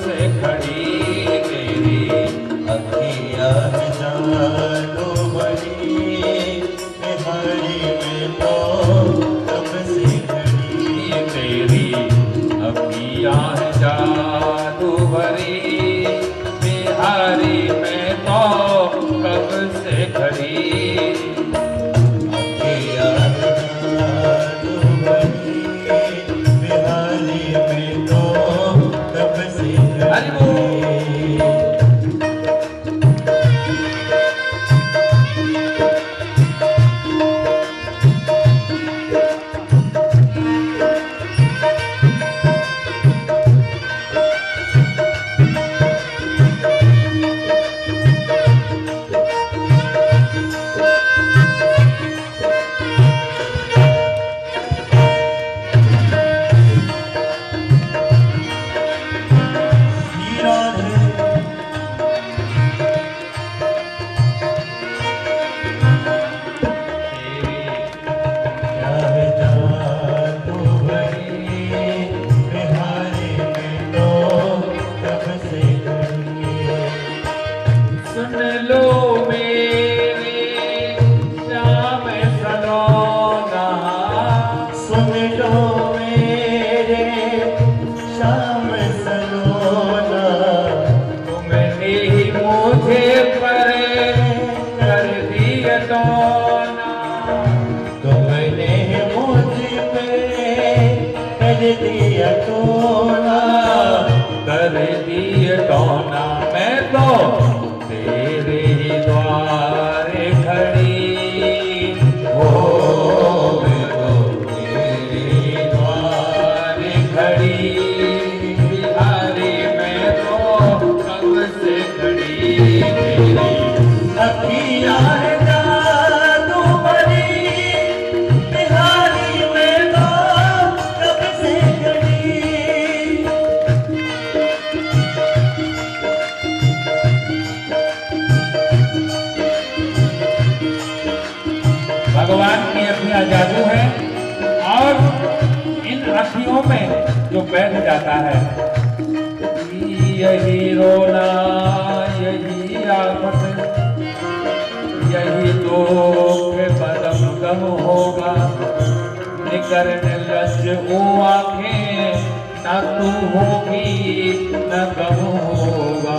से खड़ी तेरी अखियाँ जादू भरी बिहारी में तो कब से खड़ी तेरी अखियाँ जादू भरी बिहारी में तो कब से खड़ी कर दिए टोना मैं तो तेरे ही द्वारे खड़ी हो मैं तो तेरे ही द्वारे खड़ी बिहारी मैं तो कब से खड़ी तेरी अखियाँ जादू भरी बिहारी में तो कब से खड़ी। भगवान की अखियाँ जादू है और इन अखियों में जो बैठ जाता है यही रोना यही आफत यही दुख पदम गम होगा निकर लज वो आंखें न तू होगी न गम होगा।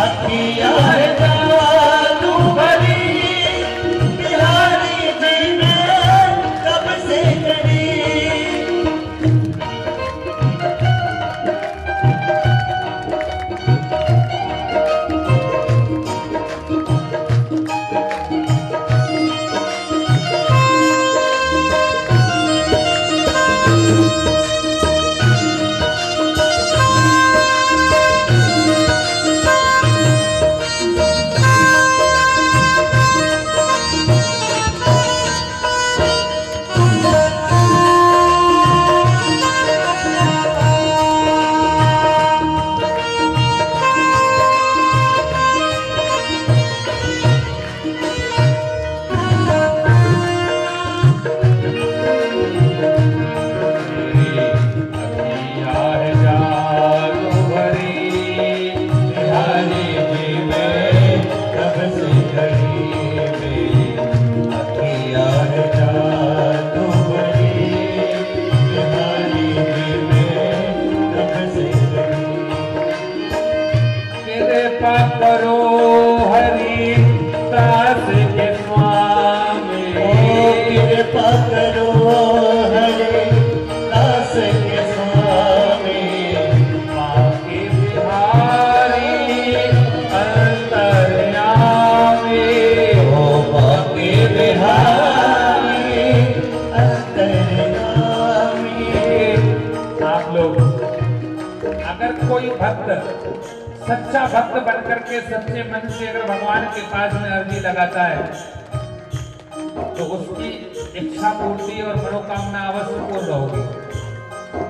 अखियाँ जादू भरी बिहारी में कोई भक्त सच्चा भक्त बनकर के सच्चे मन से अगर भगवान के पास में अर्जी लगाता है तो उसकी इच्छा पूर्ति और मनोकामना अवश्य पूर्ण होगी।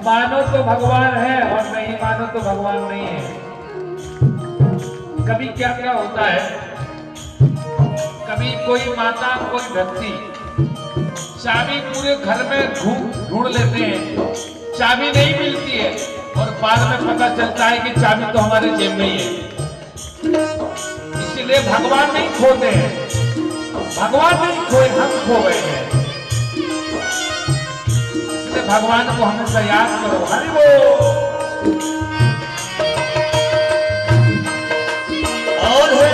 मानो तो भगवान है और नहीं मानो तो भगवान नहीं है। कभी क्या क्या होता है, कभी कोई माता कोई व्यक्ति चाबी पूरे घर में ढूंढ लेते हैं, चाबी नहीं मिलती है और बाद में पता चलता है कि चाबी तो हमारे जेब में ही है। इसलिए भगवान नहीं खोते हैं, भगवान नहीं खोए, हम खो गए हैं। इसलिए भगवान को हमेशा याद करो। हरि बोल। और है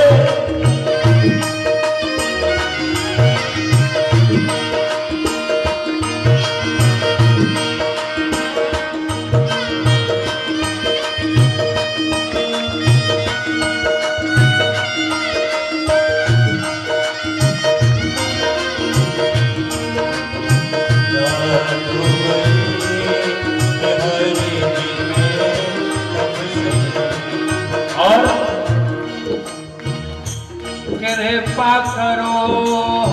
कृपा करो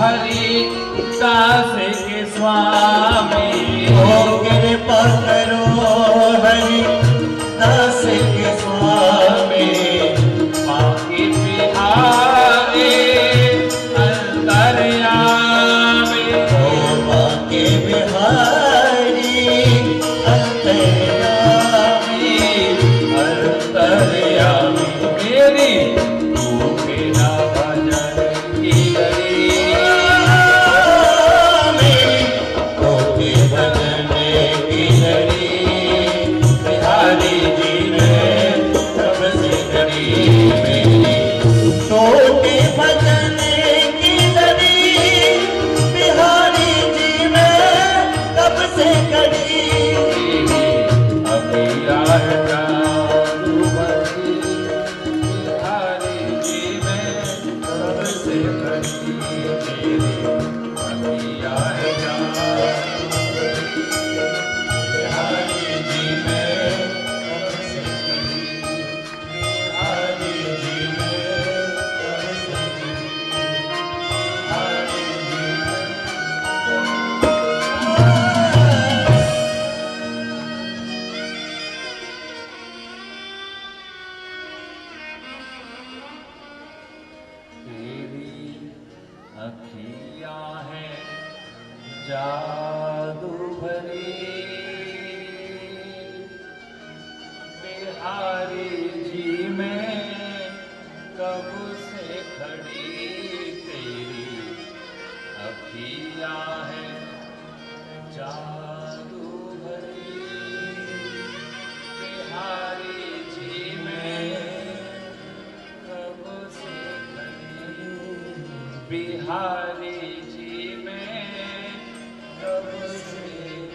हरि दास के स्वामी, कृपा करो हरि दास के स्वामी, बाकी बिहारी अंतर्यामी, बाके बिहारी अंतर्यामी, अंतर्यामी मेरी तू बिना भजन की गई, के भजन की हरी बिहारी जी में सबसे बड़ी मेरी, तो के भजन की हरी बिहारी जी में कब से कड़ी, अभी आए जादूवती बिहारी जी में सबसे बड़ी मेरी, अभी आए बिहारी जी में सबसे बड़ी, बिहारी जी में सबसे बड़ी, बिहारी जी में तेरी अखियां हैं जादू भरी, बिहारी जी में कब से खड़ी, तेरी अखियां हैं जादू भरी, बिहारी जी में कब से खड़ी, बिहारी जी में कब से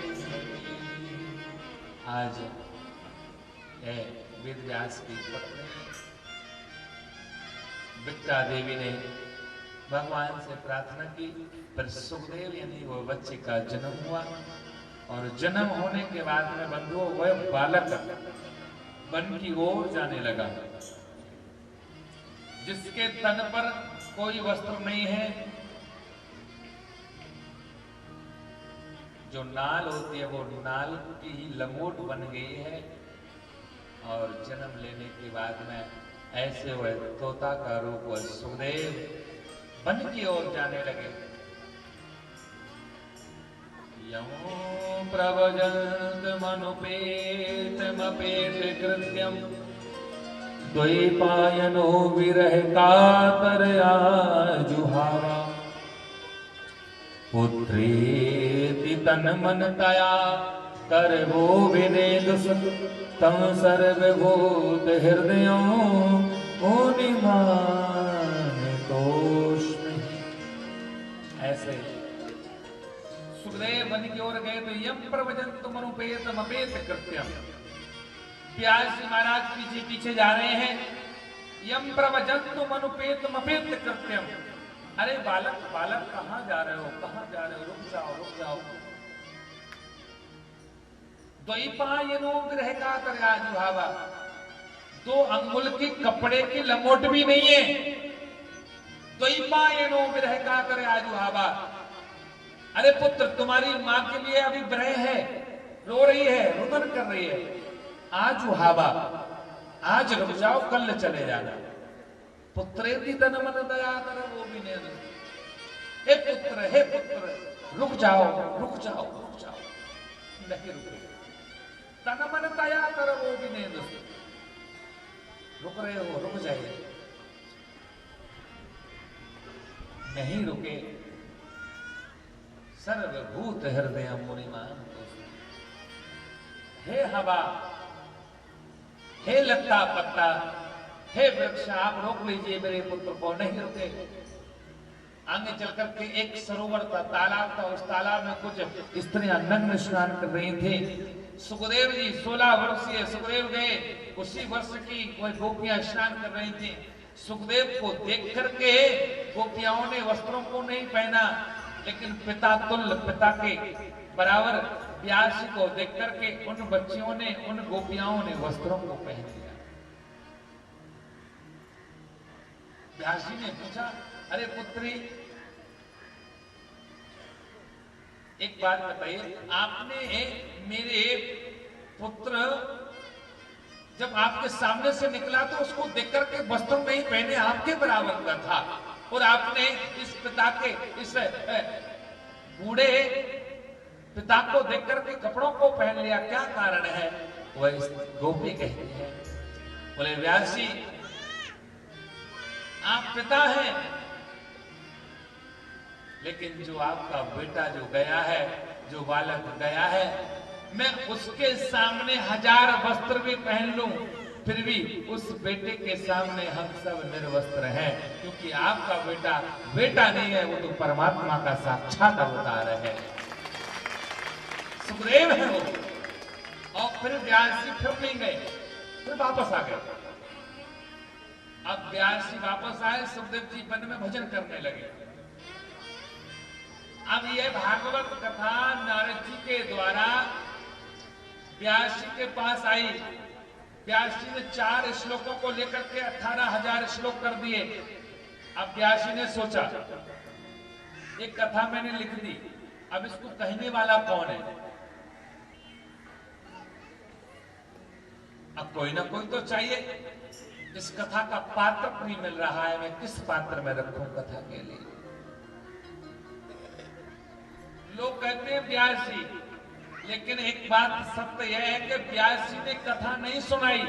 खड़ी। आज है वेद व्यास की पत्नी विद्या देवी ने भगवान से प्रार्थना की, पर सुखदेव यानी वो बच्चे का जन्म हुआ और जन्म होने के बाद में बंधुओं वह बालक वन की ओर जाने लगा, जिसके तन पर कोई वस्त्र नहीं है, जो नाल होती है वो नाल की ही लंगोट बन गई है और जन्म लेने के बाद में ऐसे वह तोता का रूप वह सुखदेव वन की ओर जाने लगे। यमो प्रवजंत मनुपेत मपेत कृत्यम, द्वैपायनो विरह कातरया जुहावा, पुत्रेति तन मन तया कर वो विनेद तम सर्वभूत हृदयों तोष। ऐसे सुखदेव वन की ओर गए तो यम प्रवजंत मनुपेत मपेत कृत्यम, व्यास जी महाराज पीछे पीछे जा रहे हैं। यम प्रवजंत मनुपेत मपेत कृत्यम, अरे बालक बालक कहाँ जा रहे हो, कहाँ जा रहे हो, रुक जाओ रुक जाओ। द्वैपायनो विरह कातरया जुहावा, 2 अंगुल की कपड़े की लंगोट भी नहीं है। द्वैपायनो विरह का करे आजू हावा। अरे पुत्र, तुम्हारी मां के लिए अभी विरह है, रो रही है, रुदन कर रही है। आजू हावा, आज रुक जाओ, कल चले जाना। पुत्रेति तन मन दया कर वो भी नहीं। हे पुत्र, रुक जाओ, रुक जाओ, रुक जाओ। नहीं रुके। तन मन दया कर वो भी नहीं दोस्तों। रुक रहे हो, रुक जाइए। नहीं रुके। सर्वभूत हृदय मुनिमान। हे हवा, हे लता पत्ता, हे वृक्ष, आप रोक लीजिए मेरे पुत्र को। नहीं रुके। आगे चलकर के एक सरोवर था, तालाब था। उस तालाब में कुछ स्त्रियां नग्न स्नान कर रही थी। सुखदेव जी 16 वर्षीय सुखदेव गए। उसी वर्ष की कोई गोपियां स्नान कर रही थी। सुखदेव को देख करके गोपियाओं ने वस्त्रों को नहीं पहना, लेकिन पिता तुल्य, पिता के बराबर व्यास को देख करके उन बच्चियों ने, उन गोपियाओं ने वस्त्रों को पहन लिया। व्यास जी ने पूछा, अरे पुत्री, एक बात बताइए, आपने मेरे पुत्र जब आपके सामने से निकला तो उसको देख करके वस्त्र नहीं पहने, आपके बराबर का था, और आपने इस पिता के, इस बूढ़े पिता को देख करके कपड़ों को पहन लिया, क्या कारण है? वह गोपी कहती है, बोले व्यास जी, आप पिता हैं, लेकिन जो आपका बेटा जो गया है, जो बालक गया है, मैं उसके सामने 1000 वस्त्र भी पहन लूं, फिर भी उस बेटे के सामने हम सब निर्वस्त्र हैं, क्योंकि आपका बेटा बेटा नहीं है, वो तो परमात्मा का साक्षात अवतार है, सुखदेव है वो। और फिर व्यास जी फिर नहीं गए, फिर वापस आ गए। अब व्यास जी वापस आए, सुखदेव जी वन में भजन करने लगे। अब यह भागवत कथा नारद जी के द्वारा व्यास जी के पास आई। व्यास जी ने 4 श्लोकों को लेकर के 18,000 श्लोक कर दिए। अब व्यास जी ने सोचा, एक कथा मैंने लिख दी, अब इसको कहने वाला कौन है? अब कोई ना कोई तो चाहिए। इस कथा का पात्र नहीं मिल रहा है, मैं किस पात्र में रखूं कथा के लिए? लोग कहते हैं व्यास जी, लेकिन एक बात सत्य यह है कि व्यास जी ने कथा नहीं सुनाई।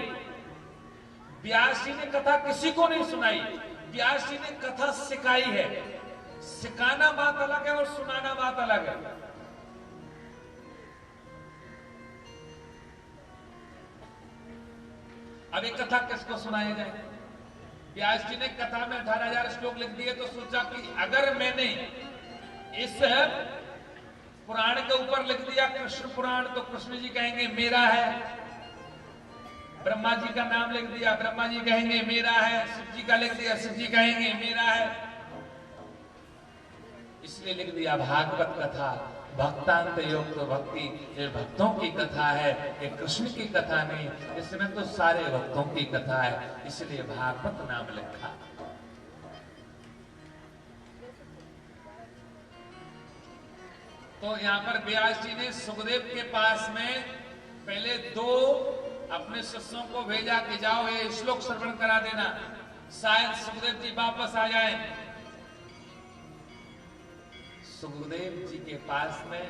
व्यास जी ने कथा किसी को नहीं सुनाई, व्यास जी ने कथा सिखाई है। सिखाना बात अलग है और सुनाना बात अलग है। अब एक कथा किसको सुनाई जाए? व्यास जी ने कथा में 18,000 श्लोक लिख दिए, तो सोचा कि अगर मैंने इस पुराण के ऊपर लिख दिया कृष्ण पुराण, तो कृष्ण जी कहेंगे मेरा है। ब्रह्मा जी का नाम लिख दिया, ब्रह्मा जी कहेंगे मेरा है। शिव जी का लिख दिया, शिव जी कहेंगे मेरा है। इसलिए लिख दिया भागवत कथा, भक्तांत युक्त भक्ति, ये भक्तों की कथा है, ये कृष्ण की कथा नहीं। इसमें तो सारे भक्तों की कथा है, इसलिए भागवत नाम लिखा। तो यहाँ पर व्यास जी ने सुखदेव के पास में पहले 2 अपने शिष्यों को भेजा कि जाओ ये श्लोक श्रवण करा देना, शायद सुखदेव जी वापस आ जाएं। सुखदेव जी के पास में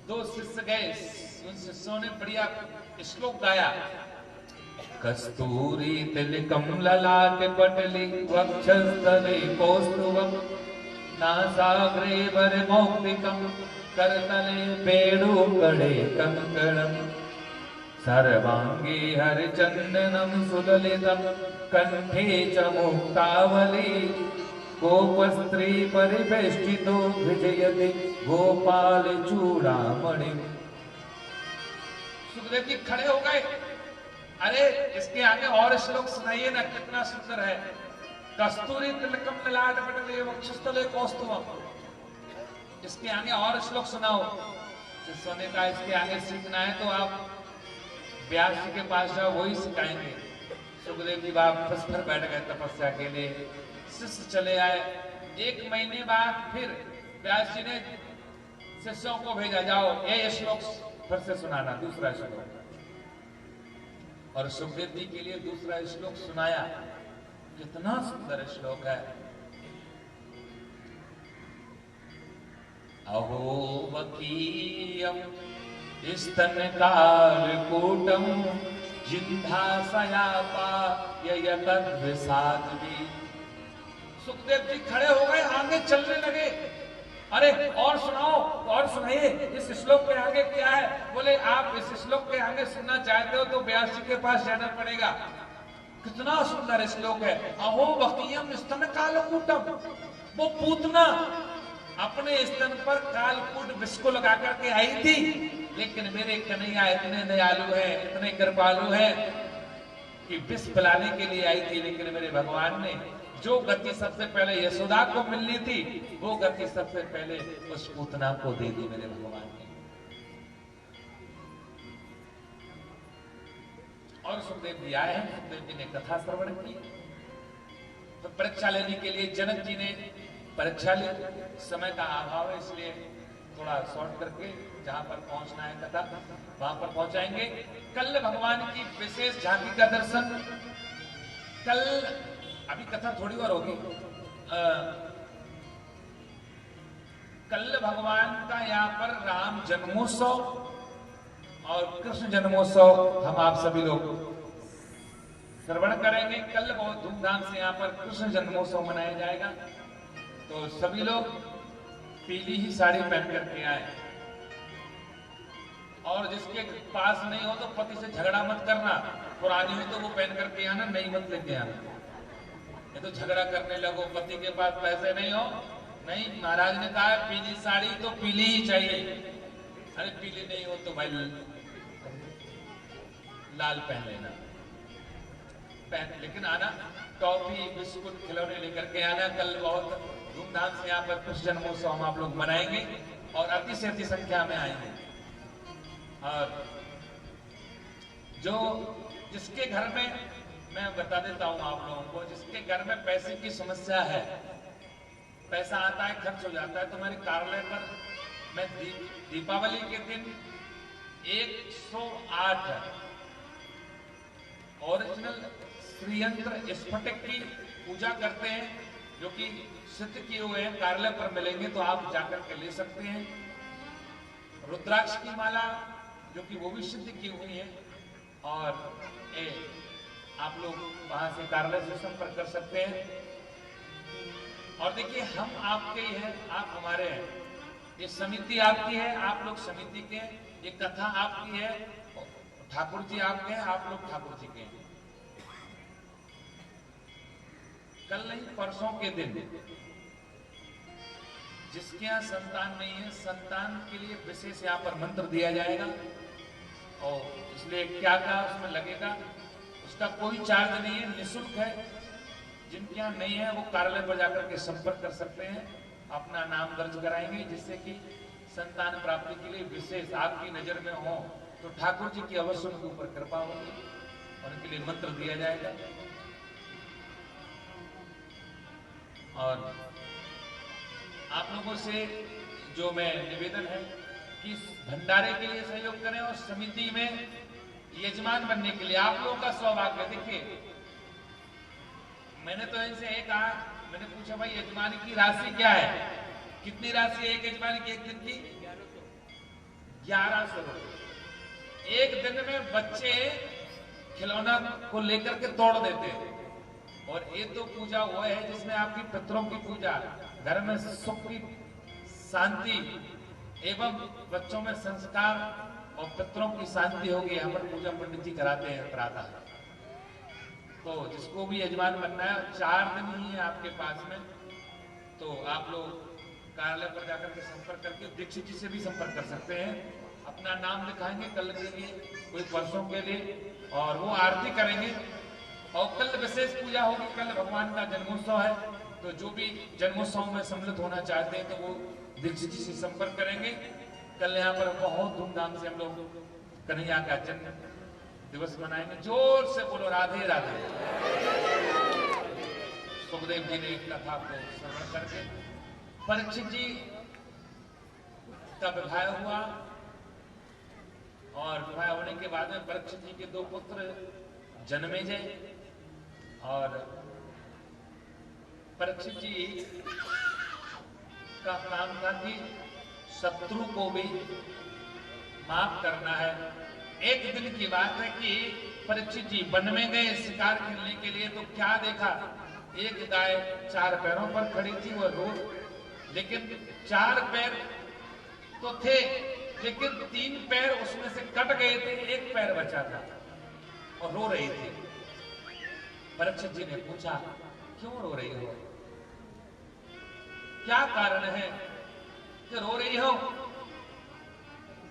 2 शिष्य गए, उन शिष्यों ने बढ़िया श्लोक गाया। कस्तूरी तिलकम ललाट पटली वक्षस्थले कौस्तुभम नासाग्रे वरमौक्तिकं करतले पेड़ुकड़े कंकणं सर्वांगे हरिचंदनं सुललितं कंठे च मुक्तावली गोपस्त्री परिवेष्टितो विजयते गोपाल चूड़ामणि। सुखदेव जी खड़े हो गए, अरे इसके आगे और श्लोक सुनाइए ना, कितना सुंदर है। कस्तूरी तिलकम ललाट पटले वक्षस्थले कौस्तुभम, इसके आगे और श्लोक सुनाओ। सोने का इसके आगे सीखना है तो आप व्यास जी के पास जाओ, वही सिखाएंगे। सुखदेव जी वापस फिर बैठ गए तपस्या के लिए, शिष्य चले आए। 1 महीने बाद फिर व्यास जी ने शिष्यों को भेजा, जाओ ये श्लोक फिर से सुनाना, दूसरा श्लोक। और सुखदेव जी के लिए दूसरा श्लोक सुनाया। कितना सुंदर श्लोक है। अहो वकीयम स्तनकालकूटम जिन्धासयापा यतद्विषादवी। सुखदेव जी खड़े हो गए, आगे चलने लगे। अरे और सुनाओ, और सुनाइए, इस श्लोक के आगे क्या है? बोले आप इस श्लोक के आगे सुनना चाहते हो तो व्यास जी के पास जाना पड़ेगा। कितना सुंदर श्लोक है। अहो वकीयम स्तनकालकूटम। वो पूतना अपने स्तन पर कालकूट विष को लगा करके आई थी, लेकिन मेरे कन्हैया इतने दयालु हैं, इतने कृपालु हैं कि विष पिलाने के लिए आई थी, लेकिन मेरे भगवान ने जो गति सबसे पहले यशोदा को मिलनी थी, वो गति सबसे पहले उस पूतना को दे दी मेरे भगवान ने। और सुखदेव जी आए हैं, सुखदेव जी ने कथा श्रवण की। तो परीक्षा लेने के लिए जनक जी ने परीक्षा ली। समय का अभाव है, इसलिए थोड़ा शॉर्ट करके जहां पर पहुंचना है कथा वहां पर पहुंचाएंगे। कल भगवान की विशेष झांकी का दर्शन, कल अभी कथा थोड़ी और होगी। कल भगवान का यहाँ पर राम जन्मोत्सव और कृष्ण जन्मोत्सव हम आप सभी लोग श्रवण करेंगे। कल बहुत धूमधाम से यहाँ पर कृष्ण जन्मोत्सव मनाया जाएगा। तो सभी लोग पीली ही साड़ी पहन करके आए, और जिसके पास नहीं हो तो पति से झगड़ा मत करना। पुरानी हो तो वो पहन करके आना, नहीं मत लेके आना। ये तो झगड़ा करने लगो, पति के पास पैसे नहीं हो, नहीं, महाराज ने कहा पीली साड़ी तो पीली ही चाहिए। अरे पीली नहीं हो तो भाई लाल पहन लेना, पहन लेकिन आना। टॉफी बिस्कुट खिलौने लेकर के आना। कल बहुत धूमधाम से यहाँ पर कृष्ण जन्मोत्सव हम आप लोग मनाएंगे और अति से अति संख्या में आएंगे। और जो जिसके घर में, मैं बता देता हूं आप लोगों को, जिसके घर में पैसे की समस्या है, पैसा आता है खर्च हो जाता है, तुम्हारे कार्यालय पर मैं दीपावली के दिन 108 ओरिजिनल श्रीयंत्र स्फटिक की पूजा करते हैं, जो कि सिद्ध किए हुए हैं, कार्यालय पर मिलेंगे तो आप जाकर के ले सकते हैं। रुद्राक्ष की माला जो कि वो भी सिद्ध की हुई है, और आप लोग वहां से कार्यालय से संपर्क कर सकते हैं। और देखिए हम आपके ही हैं, आप हमारे हैं, ये समिति आपकी है, आप लोग समिति के हैं, ये कथा आपकी है, ठाकुर जी आपके हैं, आप लोग ठाकुर जी के हैं। कल नहीं परसों के दिन जिसके यहाँ संतान नहीं है, संतान के लिए विशेष यहाँ पर मंत्र दिया जाएगा। और इसलिए क्या क्या उसमें लगेगा, उसका कोई चार्ज नहीं है, निःशुल्क है। जिनके यहाँ नहीं है वो कार्यालय पर जाकर के संपर्क कर सकते हैं, अपना नाम दर्ज कराएंगे, जिससे कि संतान प्राप्ति के लिए विशेष आपकी नजर में हो तो ठाकुर जी की अवश्य उनके ऊपर कृपा होगी और उनके लिए मंत्र दिया जाएगा। और आप लोगों से जो मैं निवेदन है कि भंडारे के लिए सहयोग करें और समिति में यजमान बनने के लिए आप लोगों का सौभाग्य। देखिए मैंने तो इनसे एक कहा, मैंने पूछा भाई यजमान की राशि क्या है, कितनी राशि है एक यजमान की एक दिन की? 1100 रुपए। एक दिन में बच्चे खिलौना को लेकर के तोड़ देते हैं। और ये तो पूजा वो है जिसमें आपकी पितरों की पूजा, घर में सुख की शांति एवं बच्चों में संस्कार और पितरों की शांति होगी। यहाँ पर पूजा पंडित जी कराते हैं प्रातः। तो जिसको भी यजमान बनना है 4 दिन ही है आपके पास में, तो आप लोग कार्यालय पर जाकर के संपर्क करके दीक्षित जी से भी संपर्क कर सकते हैं। अपना नाम लिखाएंगे कल के लिए, कोई परसों के लिए, और वो आरती करेंगे। और कल विशेष पूजा होगी, कल भगवान का जन्मोत्सव है, तो जो भी जन्मोत्सव में सम्मिलित होना चाहते हैं तो वो दीक्षित जी से संपर्क करेंगे। कल यहाँ पर बहुत धूमधाम से हम लोग कन्हैया का जन्म दिवस मनाएंगे। जोर से बोलो राधे राधे। सुखदेव जी ने एक कथा को श्रवण करके परीक्षित जी का विवाह हुआ और विवाह होने के बाद में परीक्षित जी के दो पुत्र जन्मेजय और परीक्षित जी का काम था कि शत्रु को भी माफ करना है। एक दिन की बात है कि परीक्षित जी वन में गए शिकार खेलने के लिए, तो क्या देखा, एक गाय 4 पैरों पर खड़ी थी। वो रो, लेकिन 4 पैर तो थे, लेकिन 3 पैर उसमें से कट गए थे, 1 पैर बचा था और रो रही थी। परीक्षित जी ने पूछा, क्यों रो रही हो, क्या कारण है कि रो रही हो?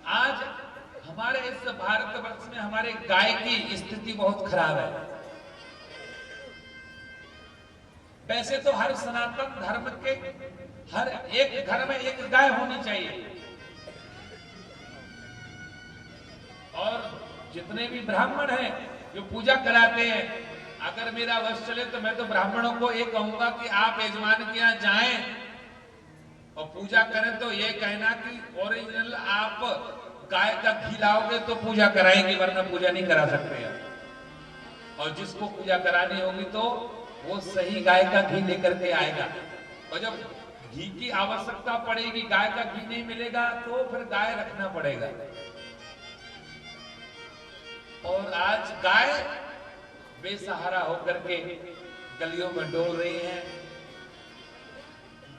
आज हमारे इस भारतवर्ष में हमारे गाय की स्थिति बहुत खराब है। वैसे तो हर सनातन धर्म के हर एक घर में एक गाय होनी चाहिए, और जितने भी ब्राह्मण हैं जो पूजा कराते हैं, अगर मेरा वश चले तो मैं तो ब्राह्मणों को ये कहूंगा कि आप यजमान के यहाँ जाएं और पूजा करें तो ये कहना कि ओरिजिनल आप गाय का घी लाओगे तो पूजा कराएंगे, वरना पूजा नहीं करा सकते आप। और जिसको पूजा करानी होगी तो वो सही गाय का घी लेकर के आएगा, और जब घी की आवश्यकता पड़ेगी, गाय का घी नहीं मिलेगा तो फिर गाय रखना पड़ेगा। और आज गाय बेसहारा होकर के गलियों में डोल रही है।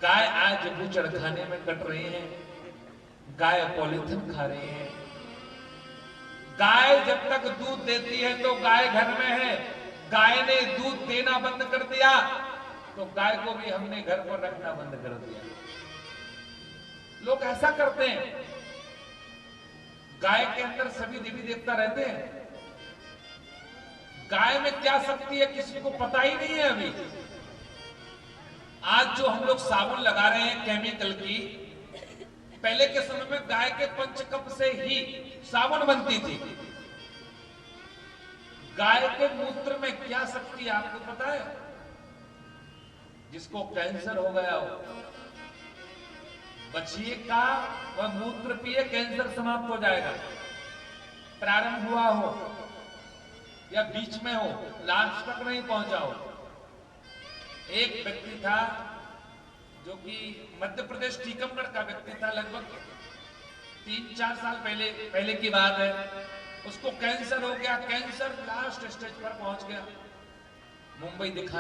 गाय आज बूचड़ खाने में कट रही है। गाय पॉलीथिन खा रही है। गाय जब तक दूध देती है तो गाय घर में है। गाय ने दूध देना बंद कर दिया तो गाय को भी हमने घर पर रखना बंद कर दिया। लोग ऐसा करते हैं। गाय के अंदर सभी देवी देवता रहते हैं। गाय में क्या शक्ति है किसी को पता ही नहीं है अभी। आज जो हम लोग साबुन लगा रहे हैं केमिकल की, पहले के समय में गाय के पंचकप से ही साबुन बनती थी। गाय के मूत्र में क्या शक्ति है आपको पता है? जिसको कैंसर हो गया हो, बचिए का वह मूत्र पिए, कैंसर समाप्त हो जाएगा। प्रारंभ हुआ हो या बीच में हो, लास्ट तक नहीं पहुंचा हो। एक व्यक्ति था जो कि मध्य प्रदेश टीकमगढ़ का व्यक्ति था, लगभग 3-4 साल पहले की बात है। उसको कैंसर हो गया। कैंसर लास्ट स्टेज पर पहुंच गया। मुंबई दिखाने